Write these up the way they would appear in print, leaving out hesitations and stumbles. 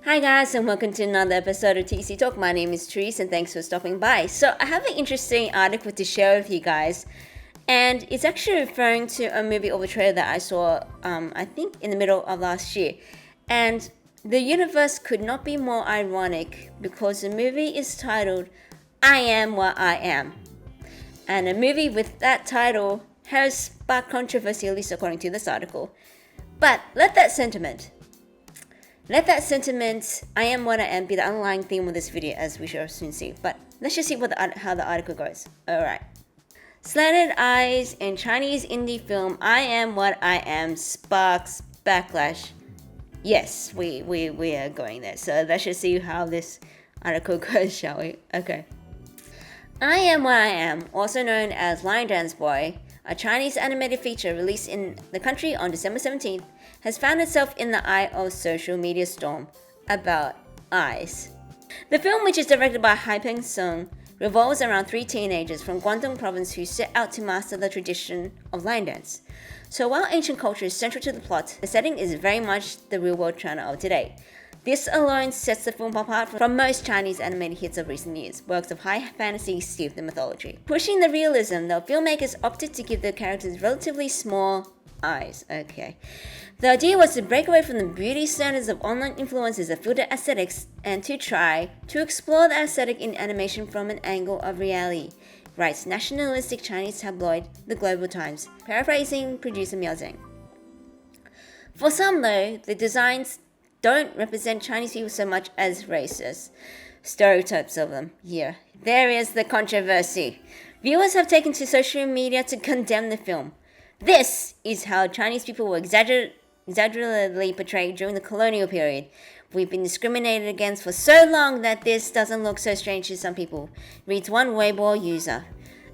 Hi guys, and welcome to another episode of TC Talk. My name is Therese and thanks for stopping by. So I have an interesting article to share with you guys, and it's actually referring to a movie or a trailer that I saw I think in the middle of last year. And the universe could not be more ironic because the movie is titled I Am What I Am. And a movie with that title has sparked controversy, at least according to this article. But let that sentiment, I am what I am, be the underlying theme of this video, as we shall soon see. But let's just see how the article goes. Alright. Slanted eyes in Chinese indie film I Am What I Am sparks backlash. Yes, we are going there. So let's just see how this article goes, shall we? Okay. I Am What I Am, also known as Lion Dance Boy, a Chinese animated feature released in the country on December 17th, has found itself in the eye of social media storm about eyes. The film, which is directed by Hai Peng Sung, revolves around three teenagers from Guangdong province who set out to master the tradition of lion dance. So while ancient culture is central to the plot, the setting is very much the real-world China of today. This alone sets the film apart from most Chinese animated hits of recent years, works of high fantasy steeped in mythology. Pushing the realism, the filmmakers opted to give the characters relatively small eyes. Okay. The idea was to break away from the beauty standards of online influencers of filtered aesthetics and to try to explore the aesthetic in animation from an angle of reality, writes nationalistic Chinese tabloid The Global Times, paraphrasing producer Miao Zhang. For some, though, the designs don't represent Chinese people so much as racist stereotypes of them. Yeah, there is the controversy. Viewers have taken to social media to condemn the film. This is how Chinese people were exaggeratedly portrayed during the colonial period. We've been discriminated against for so long that this doesn't look so strange to some people, reads one Weibo user.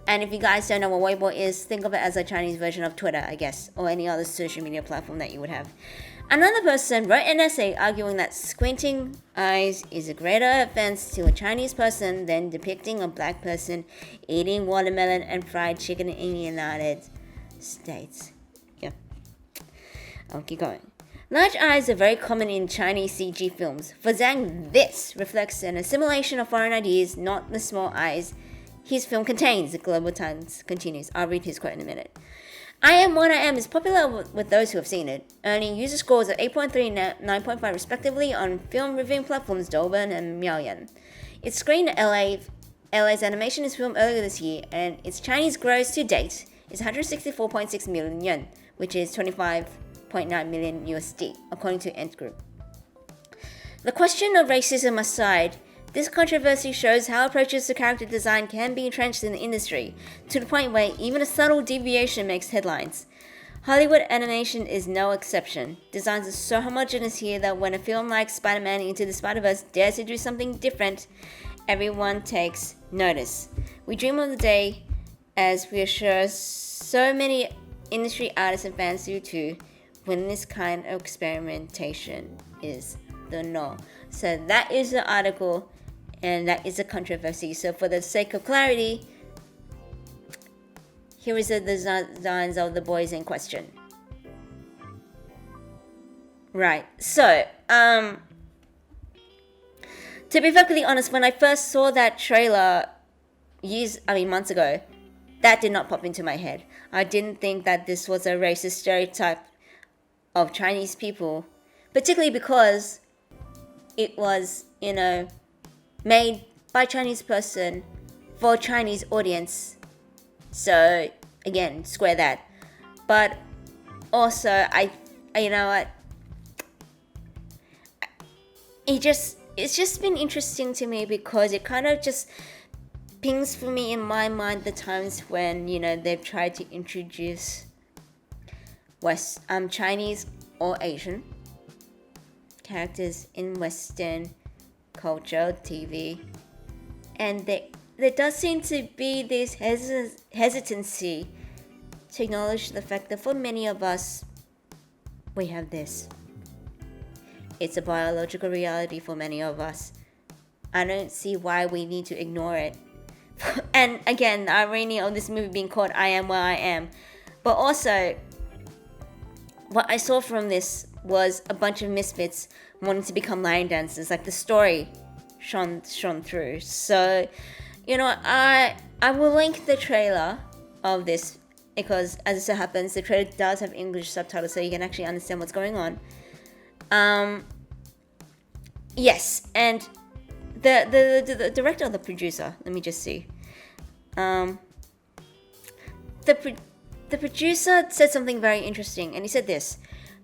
And if you guys don't know what Weibo is, think of it as a Chinese version of Twitter, I guess, or any other social media platform that you would have. Another person wrote an essay arguing that squinting eyes is a greater offense to a Chinese person than depicting a black person eating watermelon and fried chicken in the United States. Yeah. I'll keep going. Large eyes are very common in Chinese CG films. For Zhang, this reflects an assimilation of foreign ideas, not the small eyes his film contains, the Global Times continues. I'll read his quote in a minute. I Am What I Am is popular with those who have seen it, earning user scores of 8.3 and 9.5 respectively on film reviewing platforms Douban and Miaoyan. It screened at LA's animation is filmed earlier this year, and its Chinese gross to date is 164.6 million yuan, which is 25.9 million USD, according to Ant Group. The question of racism aside, this controversy shows how approaches to character design can be entrenched in the industry, to the point where even a subtle deviation makes headlines. Hollywood animation is no exception. Designs are so homogeneous here that when a film like Spider-Man Into the Spider-Verse dares to do something different, everyone takes notice. We dream of the day, as we are sure so many industry artists and fans do too, when this kind of experimentation is the norm. So that is the article. And that is a controversy. So for the sake of clarity, here is the designs of the boys in question. Right. So, to be perfectly honest, when I first saw that trailer months ago, that did not pop into my head. I didn't think that this was a racist stereotype of Chinese people, particularly because it was, made by a Chinese person for a Chinese audience. So again, square that. But also, it's just been interesting to me because it kind of just pings for me in my mind the times when they've tried to introduce Chinese or Asian characters in Western culture, TV, and there does seem to be this hesitancy to acknowledge the fact that for many of us, we have this. It's a biological reality for many of us. I don't see why we need to ignore it. And again, the irony of this movie being called I Am What I Am, but also what I saw from this was a bunch of misfits wanting to become lion dancers. Like the story shone through. So, I will link the trailer of this because, as it so happens, the trailer does have English subtitles, so you can actually understand what's going on. Yes, and the director or the producer, let me just see. The producer said something very interesting, and he said this: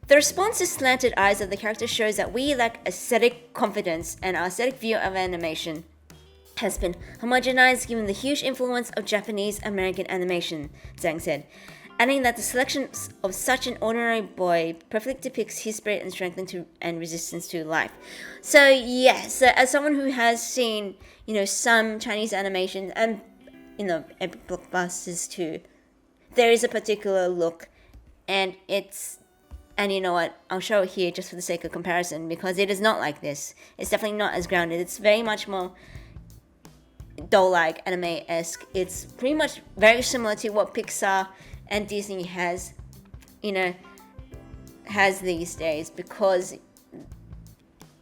the response to slanted eyes of the character shows that we lack aesthetic confidence, and our aesthetic view of animation has been homogenized given the huge influence of Japanese American animation, Zhang said, adding that the selection of such an ordinary boy perfectly depicts his spirit and strength and resistance to life. So yes, as someone who has seen, some Chinese animation and, epic blockbusters too, there is a particular look, and you know what, I'll show it here just for the sake of comparison, because it is not like this. It's definitely not as grounded. It's very much more doll-like, anime-esque. It's pretty much very similar to what Pixar and Disney has these days, because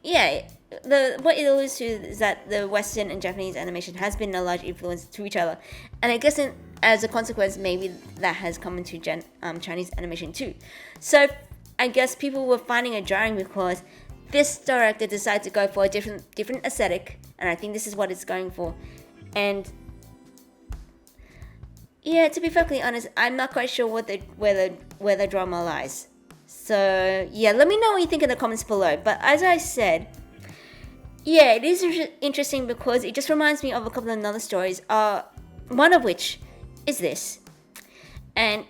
what it alludes to is that the Western and Japanese animation has been a large influence to each other, and I guess as a consequence, maybe that has come into Chinese animation too. So I guess people were finding it jarring because this director decided to go for a different aesthetic, and I think this is what it's going for. And yeah, to be perfectly honest, I'm not quite sure where the drama lies. So yeah, let me know what you think in the comments below. But as I said, yeah, it is interesting because it just reminds me of a couple of other stories. One of which is this, and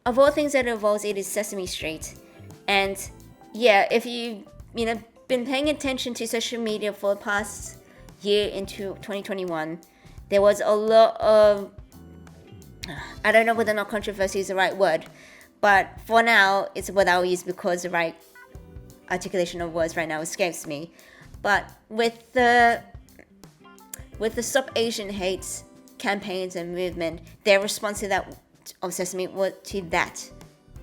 of all things that it involves, it is Sesame Street. And yeah, if you've been paying attention to social media for the past year into 2021, there was a lot of, I don't know whether or not controversy is the right word, but for now it's what I'll use because the right articulation of words right now escapes me. But with the Stop Asian Hates campaigns and movement, their response to that of Sesame was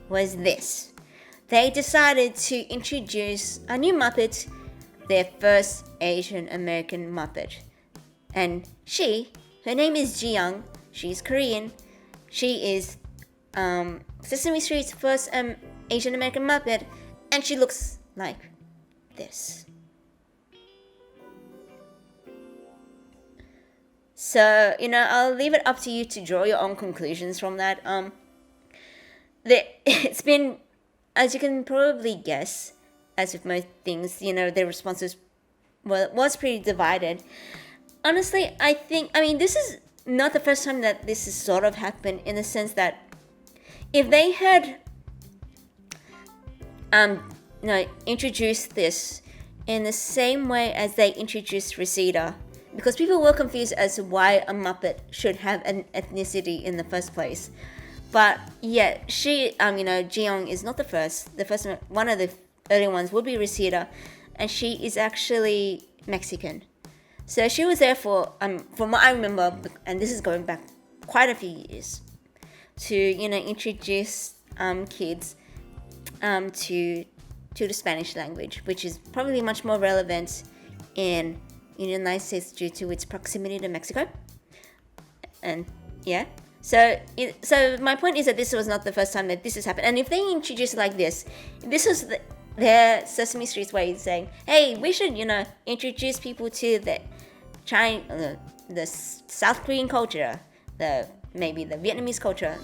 this: they decided to introduce a new Muppet, their first Asian American Muppet. And her name is Ji-young, she's Korean, she is Sesame Street's first Asian American Muppet, and she looks like this. So, I'll leave it up to you to draw your own conclusions from that. It's been, as you can probably guess, as with most things, their responses was pretty divided. Honestly, I mean, this is not the first time that this has sort of happened, in the sense that if they had introduced this in the same way as they introduced Reseda, because people were confused as to why a Muppet should have an ethnicity in the first place. But yeah, Ji-young is not the first. The first one of the early ones would be Reseda, and she is actually Mexican. So she was there for, from what I remember, and this is going back quite a few years, to introduce kids to the Spanish language, which is probably much more relevant in the United States due to its proximity to Mexico. And yeah, so my point is that this was not the first time that this has happened. And if they introduce it like this was their Sesame Street's way of saying, hey, we should introduce people to the the South Korean culture, maybe the Vietnamese culture,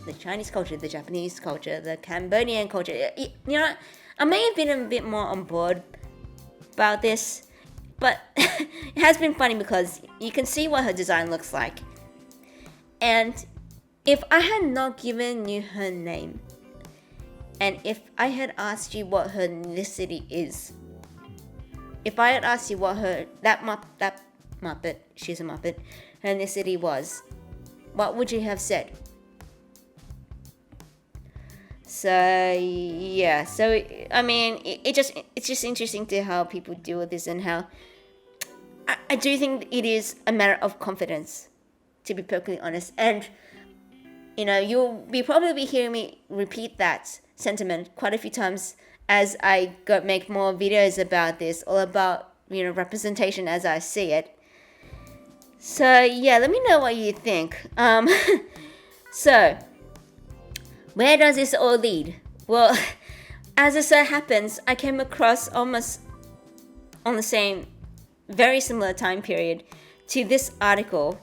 the Chinese culture, the Japanese culture, the Cambodian culture. I may have been a bit more on board about this, but it has been funny because you can see what her design looks like. And if I had not given you her name, and if I had asked you what her ethnicity is, if I had asked you what that Muppet, she's a Muppet, her ethnicity was, what would you have said? So yeah, I mean, it's just interesting to how people deal with this, and how I do think it is a matter of confidence, to be perfectly honest. And you'll probably be hearing me repeat that sentiment quite a few times as I make more videos about this, all about representation as I see it. So yeah, let me know what you think. So where does this all lead? Well, as it so happens, I came across almost on the same, very similar time period to this article,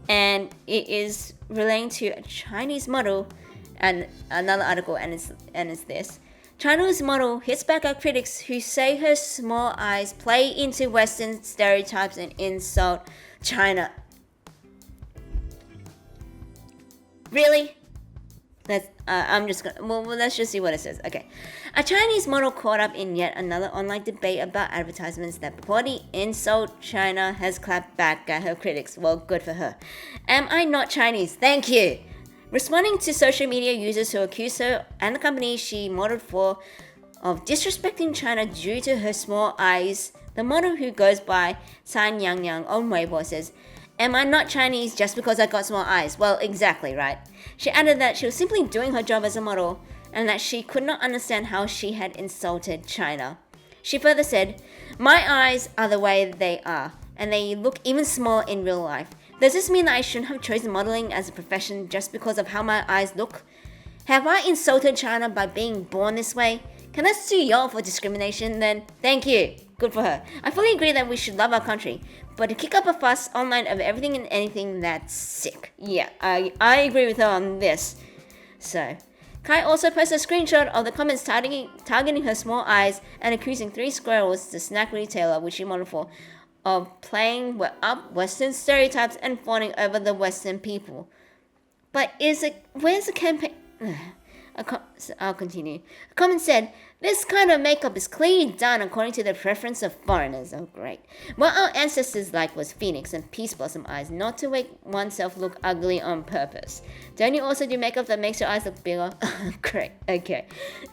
and it is relating to a Chinese model, and another article, and it's this. Chinese model hits back at critics who say her small eyes play into Western stereotypes and insult China. Really? Let's just see what it says. Okay. A Chinese model caught up in yet another online debate about advertisements that purportedly insult China has clapped back at her critics. Well, good for her. Am I not Chinese? Thank you. Responding to social media users who accused her and the company she modeled for of disrespecting China due to her small eyes, the model, who goes by San Yang Yang on Weibo, says, "Am I not Chinese just because I got small eyes?" Well, exactly right. She added that she was simply doing her job as a model and that she could not understand how she had insulted China. She further said, "My eyes are the way they are, and they look even smaller in real life. Does this mean that I shouldn't have chosen modeling as a profession just because of how my eyes look? Have I insulted China by being born this way? Can I sue y'all for discrimination then? Thank you." Good for her. I fully agree that we should love our country, but to kick up a fuss online over everything and anything, that's sick. Yeah, I agree with her on this. So, Kai also posted a screenshot of the comments targeting her small eyes and accusing 3 Squirrels, the snack retailer which she modeled for, of playing up Western stereotypes and fawning over the Western people. But where's the campaign? I'll continue. A comment said, "This kind of makeup is clearly done according to the preference of foreigners." Oh, great. What our ancestors liked was phoenix and peace blossom eyes, not to make oneself look ugly on purpose. Don't you also do makeup that makes your eyes look bigger? Great. Okay.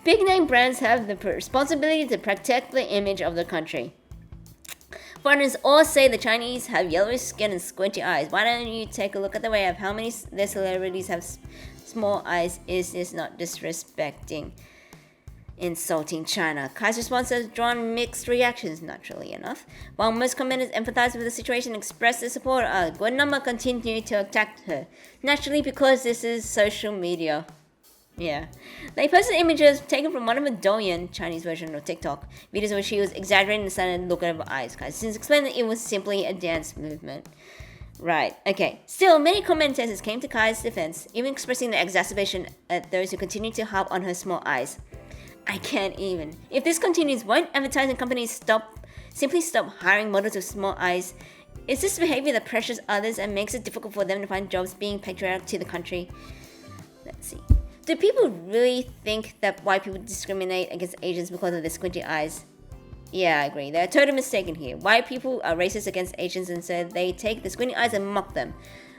Big name brands have the responsibility to protect the image of the country. Foreigners all say the Chinese have yellowish skin and squinty eyes. Why don't you take a look at the way of how many their celebrities have small eyes? Is this not disrespecting, insulting China? Kai's response has drawn mixed reactions, naturally enough. While most commenters empathize with the situation and express their support, a good number continue to attack her. Naturally, because this is social media. Yeah. They posted images taken from one of the Douyin, Chinese version of TikTok, videos where she was exaggerating the sound and look at her eyes. Kai since explained that it was simply a dance movement. Right, okay. Still, many commentators came to Kai's defense, even expressing their exacerbation at those who continue to harp on her small eyes. I can't even. If this continues, won't advertising companies simply stop hiring models with small eyes? Is this behavior that pressures others and makes it difficult for them to find jobs being patriotic to the country? Let's see. Do people really think that white people discriminate against Asians because of their squinty eyes? Yeah, I agree. They're totally mistaken here. White people are racist against Asians and so they take the squinty eyes and mock them.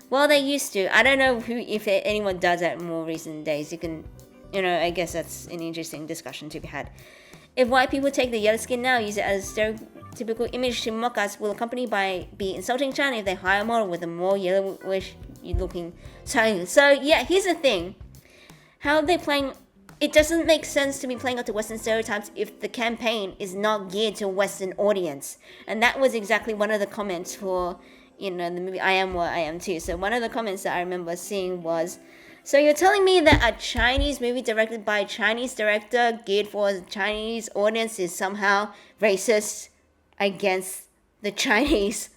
Well, they used to. I don't know if anyone does that in more recent days. You can, I guess that's an interesting discussion to be had. If white people take the yellow skin now, use it as a stereotypical image to mock us, will the company be insulting China if they hire a model with a more yellowish looking Chinese? So yeah, here's the thing. How are they playing? It doesn't make sense to be playing up to Western stereotypes if the campaign is not geared to a Western audience. And that was exactly one of the comments for, the movie I Am What I Am Too. So one of the comments that I remember seeing was, "So you're telling me that a Chinese movie directed by a Chinese director geared for a Chinese audience is somehow racist against the Chinese?"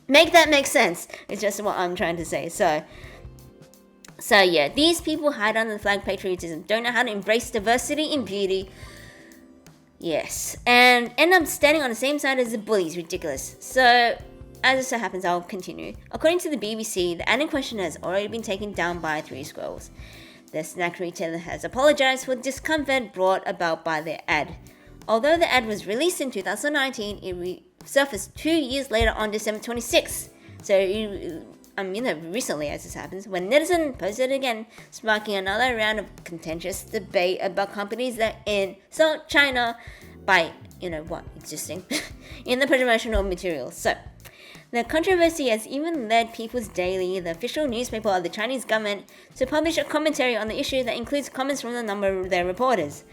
Make that make sense. It's just what I'm trying to say. So yeah, these people hide under the flag patriotism, don't know how to embrace diversity in beauty. Yes, and end up standing on the same side as the bullies. Ridiculous. So, as it so happens, I'll continue. According to the BBC, the ad in question has already been taken down by 3 Squirrels. The snack retailer has apologized for discomfort brought about by their ad. Although the ad was released in 2019, it resurfaced 2 years later on December 26th. So, recently, as this happens, when netizen posted it again, sparking another round of contentious debate about companies that insult China by, existing in the promotional materials. So, The controversy has even led People's Daily, the official newspaper of the Chinese government, to publish a commentary on the issue that includes comments from a number of their reporters.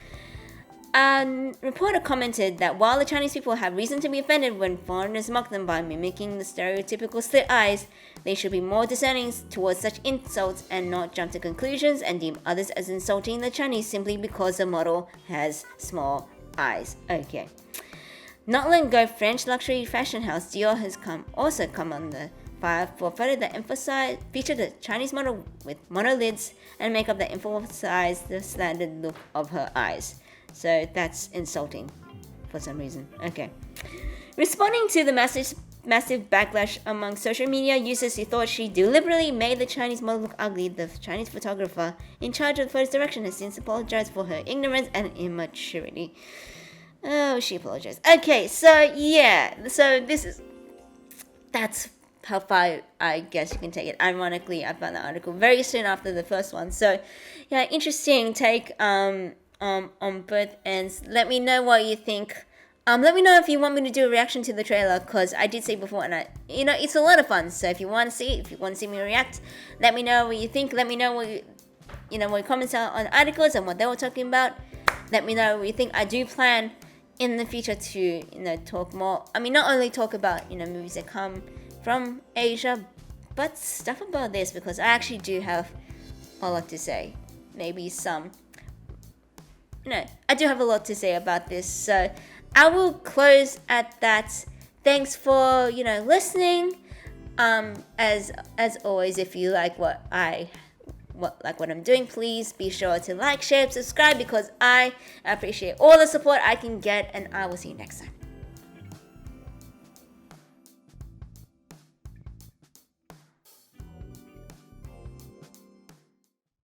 A reporter commented that while the Chinese people have reason to be offended when foreigners mock them by mimicking the stereotypical slit eyes, they should be more discerning towards such insults and not jump to conclusions and deem others as insulting the Chinese simply because the model has small eyes. Okay. Not long ago, French luxury fashion house Dior has also come on the fire for a photo that featured a Chinese model with monolids and makeup that emphasized the slanted look of her eyes. So that's insulting for some reason. Okay. Responding to the massive backlash among social media users who thought she deliberately made the Chinese model look ugly, the Chinese photographer in charge of the photo's direction has since apologized for her ignorance and immaturity. Oh, she apologized. Okay, so yeah. So that's how far I guess you can take it. Ironically, I found the article very soon after the first one. So yeah, interesting take on both ends. Let me know what you think. Let me know if you want me to do a reaction to the trailer, because I did say before, and it's a lot of fun. So if you want to see me react, let me know what you think. Let me know what what your comments are on articles and what they were talking about. Let me know what you think. I do plan in the future to talk more. I mean, not only talk about movies that come from Asia, but stuff about this, because I actually do have a lot to say. Maybe some. I do have a lot to say about this, so I will close at that. Thanks for listening. As always, if you like what I'm doing, please be sure to like, share, subscribe, because I appreciate all the support I can get, and I will see you next time.